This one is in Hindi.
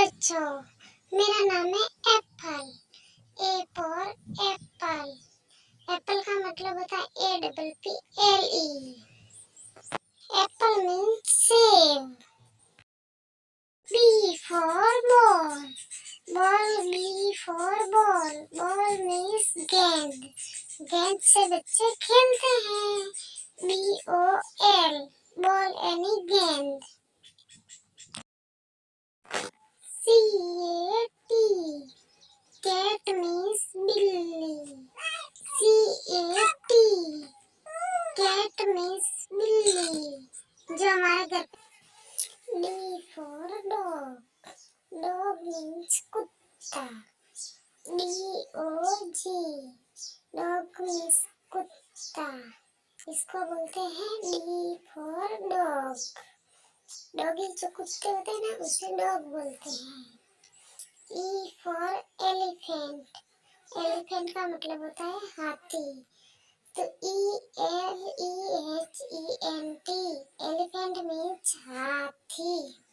बच्चों, मेरा नाम है Apple. A for Apple. Apple का मतलब होता है APPLE। एप्पल मीन्स सेब। B for ball। Ball B for ball। Ball means गेंद। गेंद से बच्चे खेलते हैं। BOL। बॉल यानी गेंद। CAT। कैट मीन्स बिल्ली। CAT। कैट मीन्स बिल्ली जो हमारे घर पे। D for dog। Dog means कुत्ता। DOG। डॉग मीन्स कुत्ता। इसको बोलते हैं D for dog। डॉगी जो कुत्ते होते हैं ना उसे डॉग बोलते हैं। E for elephant। एलिफेंट का मतलब होता है हाथी। तो ELEPHANT। एलिफेंट मीन्स हाथी।